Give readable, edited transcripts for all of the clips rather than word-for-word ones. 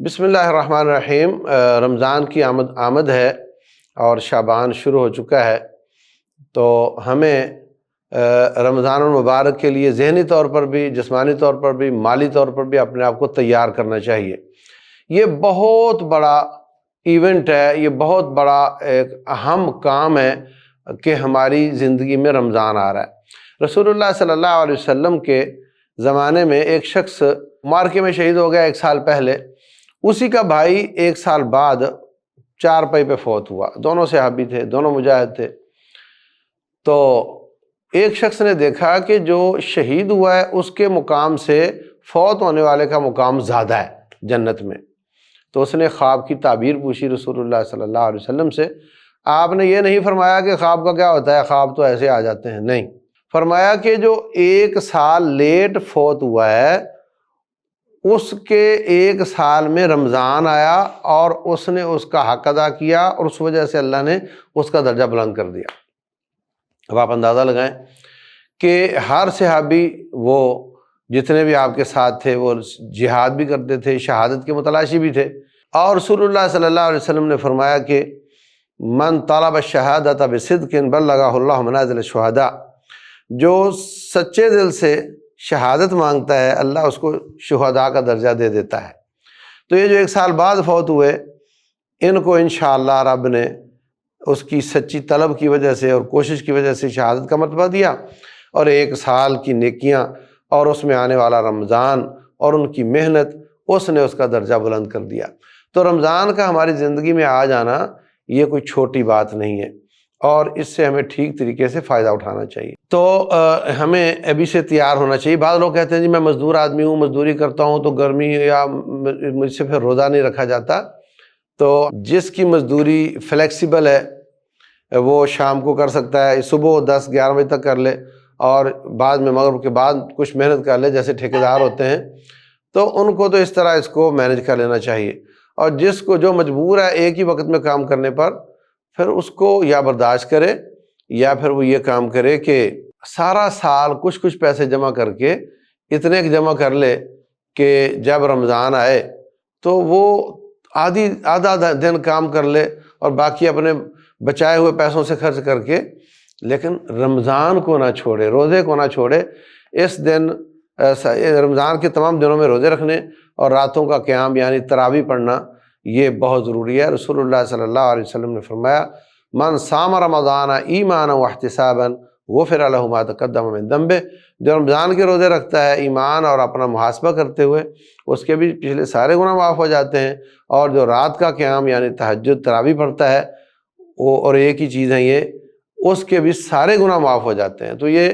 بسم اللہ الرحمن الرحیم۔ رمضان کی آمد ہے اور شعبان شروع ہو چکا ہے، تو ہمیں رمضان المبارک کے لیے ذہنی طور پر بھی، جسمانی طور پر بھی، مالی طور پر بھی اپنے آپ کو تیار کرنا چاہیے۔ یہ بہت بڑا ایونٹ ہے، یہ بہت بڑا ایک اہم کام ہے کہ ہماری زندگی میں رمضان آ رہا ہے۔ رسول اللہ صلی اللہ علیہ وسلم کے زمانے میں ایک شخص معرکے میں شہید ہو گیا 1 سال پہلے، اسی کا بھائی 1 سال بعد چارپائی پہ فوت ہوا۔ دونوں صحابی تھے، دونوں مجاہد تھے۔ تو ایک شخص نے دیکھا کہ جو شہید ہوا ہے اس کے مقام سے فوت ہونے والے کا مقام زیادہ ہے جنت میں۔ تو اس نے خواب کی تعبیر پوچھی رسول اللہ صلی اللہ علیہ وسلم سے۔ آپ نے یہ نہیں فرمایا کہ خواب کا کیا ہوتا ہے، خواب تو ایسے آ جاتے ہیں، نہیں، فرمایا کہ جو 1 سال لیٹ فوت ہوا ہے اس کے 1 سال میں رمضان آیا اور اس نے اس کا حق ادا کیا، اور اس وجہ سے اللہ نے اس کا درجہ بلند کر دیا۔ اب آپ اندازہ لگائیں کہ ہر صحابی، وہ جتنے بھی آپ کے ساتھ تھے، وہ جہاد بھی کرتے تھے، شہادت کے متلاشی بھی تھے، اور رسول اللہ صلی اللہ علیہ وسلم نے فرمایا کہ من طلب الشہادۃ بصدق بلغہ اللہ منازل الشہداء، جو سچے دل سے شہادت مانگتا ہے اللہ اس کو شہداء کا درجہ دے دیتا ہے۔ تو یہ جو 1 سال بعد فوت ہوئے، ان کو انشاءاللہ رب نے اس کی سچی طلب کی وجہ سے اور کوشش کی وجہ سے شہادت کا مرتبہ دیا، اور 1 سال کی نیکیاں اور اس میں آنے والا رمضان اور ان کی محنت، اس نے اس کا درجہ بلند کر دیا۔ تو رمضان کا ہماری زندگی میں آ جانا یہ کوئی چھوٹی بات نہیں ہے، اور اس سے ہمیں ٹھیک طریقے سے فائدہ اٹھانا چاہیے۔ تو ہمیں ابھی سے تیار ہونا چاہیے۔ بعض لوگ کہتے ہیں جی میں مزدور آدمی ہوں، مزدوری کرتا ہوں، تو گرمی یا مجھ سے پھر روزہ نہیں رکھا جاتا۔ تو جس کی مزدوری فلیکسیبل ہے وہ شام کو کر سکتا ہے، صبح 10-11 بجے تک کر لے، اور بعد میں مغرب کے بعد کچھ محنت کر لے، جیسے ٹھیکیدار ہوتے ہیں، تو ان کو تو اس طرح اس کو مینج کر لینا چاہیے۔ اور جس کو جو مجبور ہے ایک ہی وقت میں کام کرنے پر، پھر اس کو یا برداشت کرے، یا پھر وہ یہ کام کرے کہ سارا سال کچھ پیسے جمع کر کے اتنے جمع کر لے کہ جب رمضان آئے تو وہ آدھا دن کام کر لے اور باقی اپنے بچائے ہوئے پیسوں سے خرچ کر کے، لیکن رمضان کو نہ چھوڑے، روزے کو نہ چھوڑے۔ اس دن رمضان کے تمام دنوں میں روزے رکھنے اور راتوں کا قیام یعنی تراویح پڑھنا یہ بہت ضروری ہے۔ رسول اللہ صلی اللہ علیہ وسلم نے فرمایا من صام رمضان ایمانا واحتسابا غفر له ما تقدم من ذنبه، جو رمضان کے روزے رکھتا ہے ایمان اور اپنا محاسبہ کرتے ہوئے، اس کے بھی پچھلے سارے گناہ معاف ہو جاتے ہیں، اور جو رات کا قیام یعنی تہجد تراویح پڑھتا ہے وہ، اور ایک ہی چیز ہے یہ، اس کے بھی سارے گناہ معاف ہو جاتے ہیں۔ تو یہ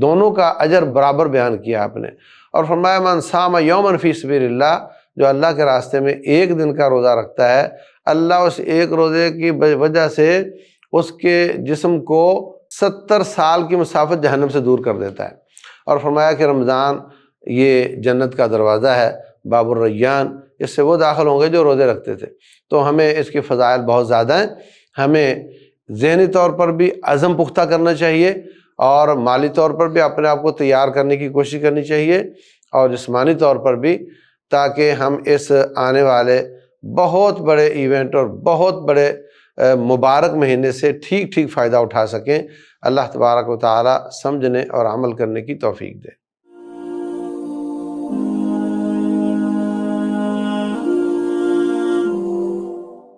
دونوں کا اجر برابر بیان کیا آپ نے، اور فرمایا من صام یوما فی سبیل اللہ، جو اللہ کے راستے میں 1 دن کا روزہ رکھتا ہے، اللہ اس 1 روزے کی وجہ سے اس کے جسم کو 70 سال کی مسافت جہنم سے دور کر دیتا ہے۔ اور فرمایا کہ رمضان یہ جنت کا دروازہ ہے، باب الریان، اس سے وہ داخل ہوں گے جو روزے رکھتے تھے۔ تو ہمیں اس کے فضائل بہت زیادہ ہیں۔ ہمیں ذہنی طور پر بھی عزم پختہ کرنا چاہیے، اور مالی طور پر بھی اپنے آپ کو تیار کرنے کی کوشش کرنی چاہیے، اور جسمانی طور پر بھی، تاکہ ہم اس آنے والے بہت بڑے ایونٹ اور بہت بڑے مبارک مہینے سے ٹھیک فائدہ اٹھا سکیں۔ اللہ تبارک و تعالی سمجھنے اور عمل کرنے کی توفیق دے۔